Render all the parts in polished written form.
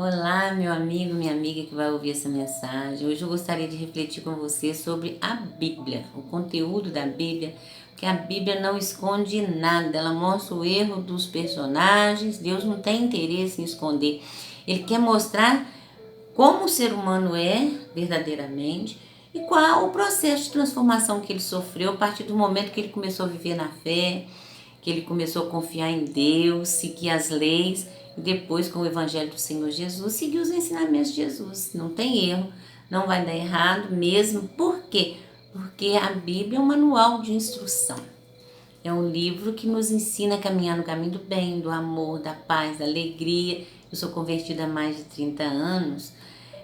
Olá, meu amigo, minha amiga que vai ouvir essa mensagem. Hoje eu gostaria de refletir com você sobre a Bíblia, o conteúdo da Bíblia, porque a Bíblia não esconde nada, ela mostra o erro dos personagens. Deus não tem interesse em esconder. Ele quer mostrar como o ser humano é verdadeiramente e qual o processo de transformação que ele sofreu a partir do momento que ele começou a viver na fé, que ele começou a confiar em Deus, seguir as leis e depois, com o Evangelho do Senhor Jesus, seguir os ensinamentos de Jesus. Não tem erro, não vai dar errado mesmo. Por quê? Porque a Bíblia é um manual de instrução. É um livro que nos ensina a caminhar no caminho do bem, do amor, da paz, da alegria. Eu sou convertida há mais de 30 anos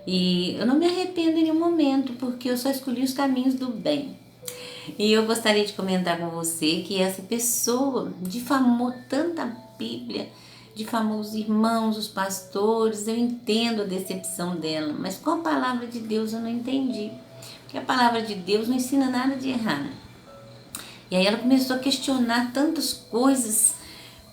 e eu não me arrependo em nenhum momento, porque eu só escolhi os caminhos do bem. E eu gostaria de comentar com você que essa pessoa difamou tanta Bíblia, difamou os irmãos, os pastores. Eu entendo a decepção dela, mas com a palavra de Deus eu não entendi. Porque a palavra de Deus não ensina nada de errado. E aí ela começou a questionar tantas coisas,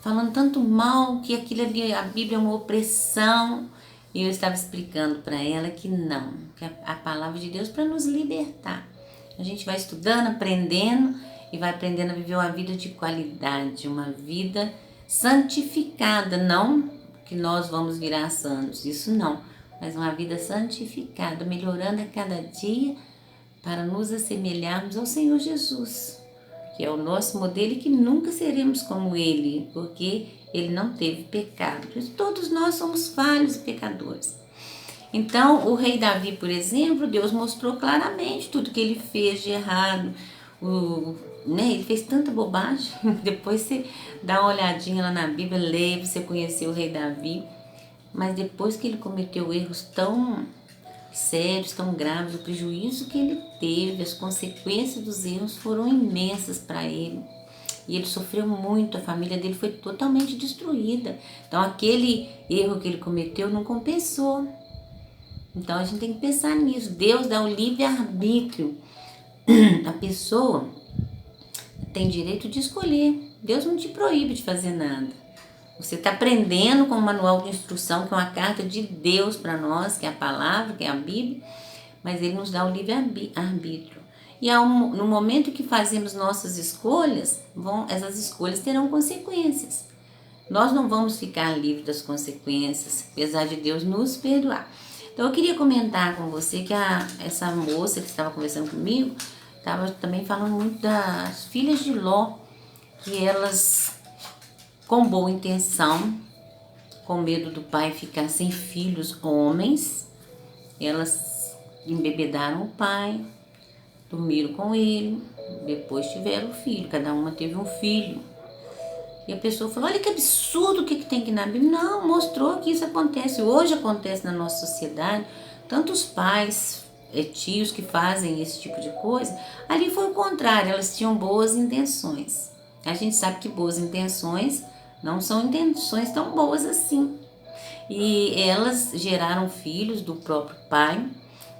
falando tanto mal, que aquilo ali, a Bíblia é uma opressão. E eu estava explicando para ela que não, que a palavra de Deus é para nos libertar. A gente vai estudando, aprendendo e vai aprendendo a viver uma vida de qualidade, uma vida santificada, não que nós vamos virar santos, isso não, mas uma vida santificada, melhorando a cada dia para nos assemelharmos ao Senhor Jesus, que é o nosso modelo e que nunca seremos como Ele, porque Ele não teve pecado. Todos nós somos falhos e pecadores. Então, o rei Davi, por exemplo, Deus mostrou claramente tudo que ele fez de errado. Ele fez tanta bobagem. Depois você dá uma olhadinha lá na Bíblia, lê, você conheceu o rei Davi. Mas depois que ele cometeu erros tão sérios, tão graves, o prejuízo que ele teve, as consequências dos erros foram imensas para ele. E ele sofreu muito, a família dele foi totalmente destruída. Então, aquele erro que ele cometeu não compensou. Então a gente tem que pensar nisso. Deus dá o livre-arbítrio. A pessoa tem direito de escolher. Deus não te proíbe de fazer nada. Você está aprendendo com o manual de instrução, que é uma carta de Deus para nós, que é a palavra, que é a Bíblia, mas Ele nos dá o livre-arbítrio. E no momento que fazemos nossas escolhas, essas escolhas terão consequências. Nós não vamos ficar livres das consequências, apesar de Deus nos perdoar. Então eu queria comentar com você que essa moça que estava conversando comigo estava também falando muito das filhas de Ló, que elas, com boa intenção, com medo do pai ficar sem filhos homens, elas embebedaram o pai, dormiram com ele, depois tiveram filho, cada uma teve um filho. E a pessoa falou, olha que absurdo, o que tem aqui na Bíblia. Não, mostrou que isso acontece, hoje acontece na nossa sociedade. Tantos pais, tios que fazem esse tipo de coisa. Ali foi o contrário, elas tinham boas intenções. A gente sabe que boas intenções não são intenções tão boas assim. E elas geraram filhos do próprio pai.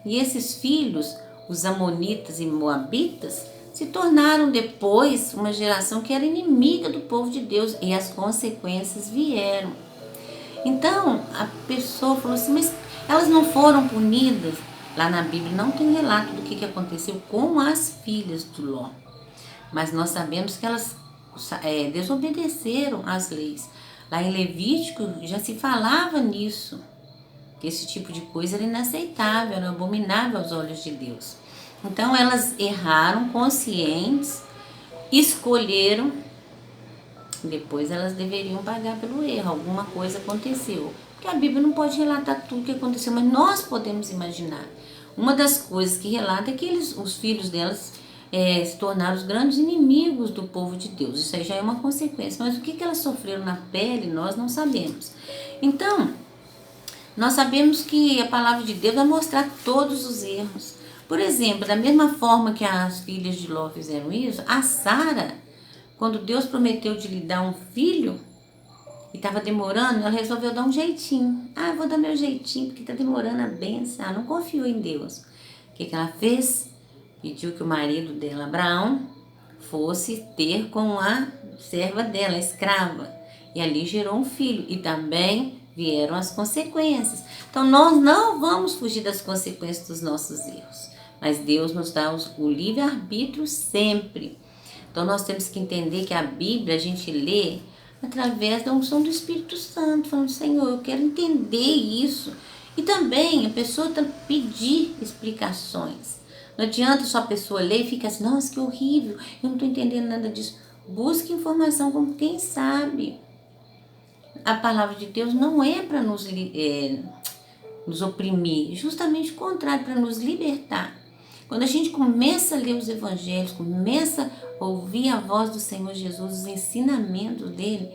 E esses filhos, os amonitas e moabitas, se tornaram depois uma geração que era inimiga do povo de Deus e as consequências vieram. Então a pessoa falou assim, mas elas não foram punidas? Lá na Bíblia não tem relato do que aconteceu com as filhas de Ló, mas nós sabemos que elas desobedeceram às leis. Lá em Levítico já se falava nisso, que esse tipo de coisa era inaceitável, era abominável aos olhos de Deus. Então elas erraram, conscientes, escolheram, depois elas deveriam pagar pelo erro, alguma coisa aconteceu. Porque a Bíblia não pode relatar tudo o que aconteceu, mas nós podemos imaginar. Uma das coisas que relata é que os filhos delas se tornaram os grandes inimigos do povo de Deus. Isso aí já é uma consequência, mas o que elas sofreram na pele nós não sabemos. Então, nós sabemos que a palavra de Deus vai mostrar todos os erros. Por exemplo, da mesma forma que as filhas de Ló fizeram isso, a Sara, quando Deus prometeu de lhe dar um filho, e estava demorando, ela resolveu dar um jeitinho. Eu vou dar meu jeitinho, porque está demorando a bênção. Ela não confiou em Deus. O que ela fez? Pediu que o marido dela, Abraão, fosse ter com a serva dela, a escrava. E ali gerou um filho. E também vieram as consequências. Então nós não vamos fugir das consequências dos nossos erros, mas Deus nos dá o livre-arbítrio sempre. Então nós temos que entender que a Bíblia a gente lê através da unção do Espírito Santo, falando: Senhor, eu quero entender isso. E também a pessoa pedir explicações. Não adianta só a pessoa ler e ficar assim: nossa, que horrível, eu não estou entendendo nada disso. Busque informação com quem sabe. A palavra de Deus não é para nos oprimir, justamente o contrário, para nos libertar. Quando a gente começa a ler os evangelhos, começa a ouvir a voz do Senhor Jesus, os ensinamentos dele,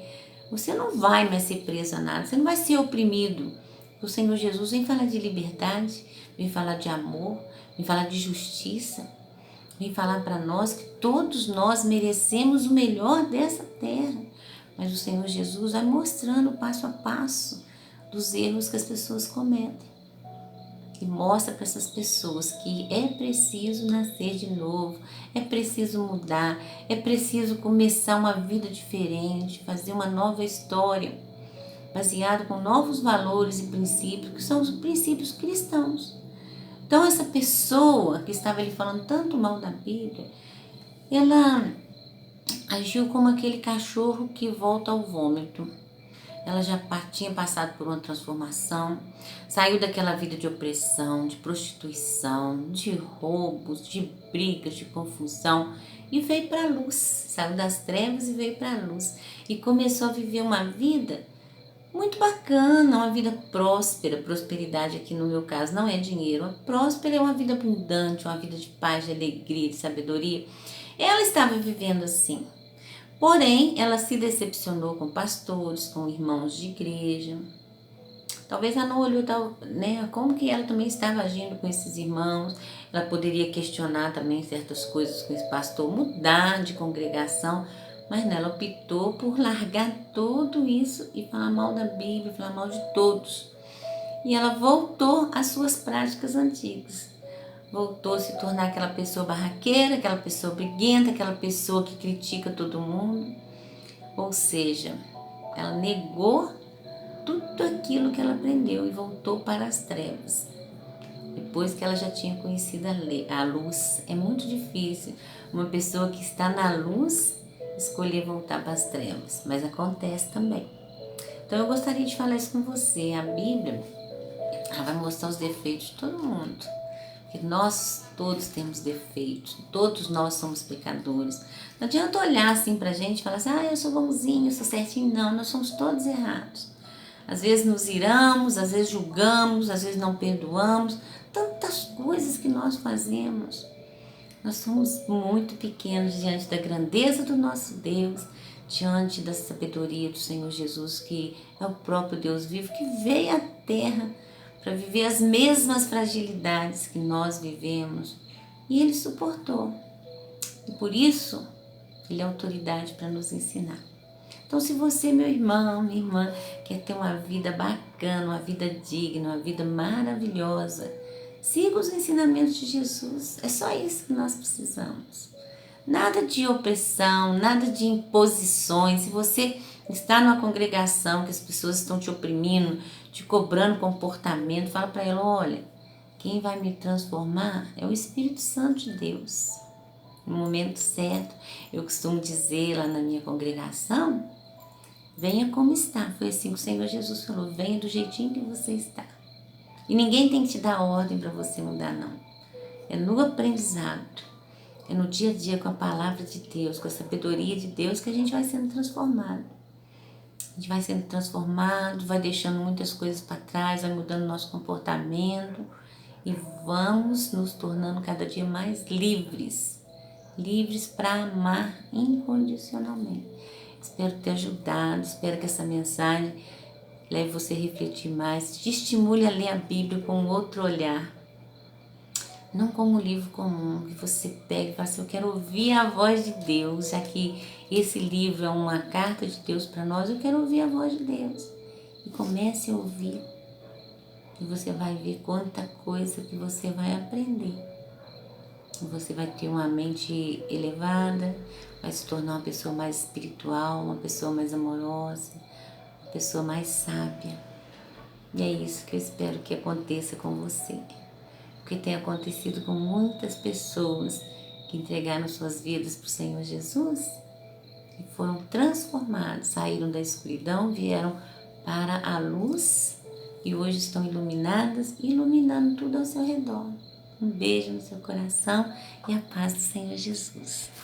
você não vai mais ser preso a nada, você não vai ser oprimido. O Senhor Jesus vem falar de liberdade, vem falar de amor, vem falar de justiça, vem falar para nós que todos nós merecemos o melhor dessa terra. Mas o Senhor Jesus vai mostrando passo a passo dos erros que as pessoas cometem. E mostra para essas pessoas que é preciso nascer de novo, é preciso mudar, é preciso começar uma vida diferente, fazer uma nova história, baseado com novos valores e princípios, que são os princípios cristãos. Então essa pessoa que estava ali falando tanto mal da Bíblia, ela agiu como aquele cachorro que volta ao vômito. Ela já tinha passado por uma transformação, saiu daquela vida de opressão, de prostituição, de roubos, de brigas, de confusão e veio para a luz. Saiu das trevas e veio para a luz e começou a viver uma vida muito bacana, uma vida próspera. Prosperidade aqui no meu caso não é dinheiro, a próspera é uma vida abundante, uma vida de paz, de alegria, de sabedoria. Ela estava vivendo assim. Porém, ela se decepcionou com pastores, com irmãos de igreja. Talvez ela não olhou, como que ela também estava agindo com esses irmãos. Ela poderia questionar também certas coisas com esse pastor, mudar de congregação, mas ela optou por largar tudo isso e falar mal da Bíblia, falar mal de todos. E ela voltou às suas práticas antigas. Voltou a se tornar aquela pessoa barraqueira, aquela pessoa briguenta, aquela pessoa que critica todo mundo. Ou seja, ela negou tudo aquilo que ela aprendeu e voltou para as trevas. Depois que ela já tinha conhecido a luz, é muito difícil uma pessoa que está na luz escolher voltar para as trevas, mas acontece também. Então eu gostaria de falar isso com você. A Bíblia, ela vai mostrar os defeitos de todo mundo. Que nós todos temos defeitos, todos nós somos pecadores. Não adianta olhar assim pra gente e falar assim: eu sou bonzinho, eu sou certinho. Não, nós somos todos errados. Às vezes nos iramos, às vezes julgamos, às vezes não perdoamos. Tantas coisas que nós fazemos. Nós somos muito pequenos diante da grandeza do nosso Deus, diante da sabedoria do Senhor Jesus, que é o próprio Deus vivo, que veio à terra para viver as mesmas fragilidades que nós vivemos. E Ele suportou. E por isso, Ele é autoridade para nos ensinar. Então, se você, meu irmão, minha irmã, quer ter uma vida bacana, uma vida digna, uma vida maravilhosa, siga os ensinamentos de Jesus. É só isso que nós precisamos. Nada de opressão, nada de imposições. Se você está numa congregação que as pessoas estão te oprimindo, te cobrando comportamento, fala para ela: olha, quem vai me transformar é o Espírito Santo de Deus. No momento certo, eu costumo dizer lá na minha congregação: venha como está. Foi assim que o Senhor Jesus falou: venha do jeitinho que você está. E ninguém tem que te dar ordem para você mudar, não. É no aprendizado, é no dia a dia com a palavra de Deus, com a sabedoria de Deus, que a gente vai sendo transformado. A gente vai sendo transformado, vai deixando muitas coisas para trás, vai mudando nosso comportamento e vamos nos tornando cada dia mais livres. Livres para amar incondicionalmente. Espero ter ajudado, espero que essa mensagem leve você a refletir mais, te estimule a ler a Bíblia com outro olhar. Não como um livro comum, que você pega e fala assim: eu quero ouvir a voz de Deus, já que esse livro é uma carta de Deus para nós, eu quero ouvir a voz de Deus. E comece a ouvir, e você vai ver quanta coisa que você vai aprender. Você vai ter uma mente elevada, vai se tornar uma pessoa mais espiritual, uma pessoa mais amorosa, uma pessoa mais sábia. E é isso que eu espero que aconteça com você. Porque tem acontecido com muitas pessoas que entregaram suas vidas para o Senhor Jesus e foram transformados, saíram da escuridão, vieram para a luz e hoje estão iluminadas e iluminando tudo ao seu redor. Um beijo no seu coração e a paz do Senhor Jesus.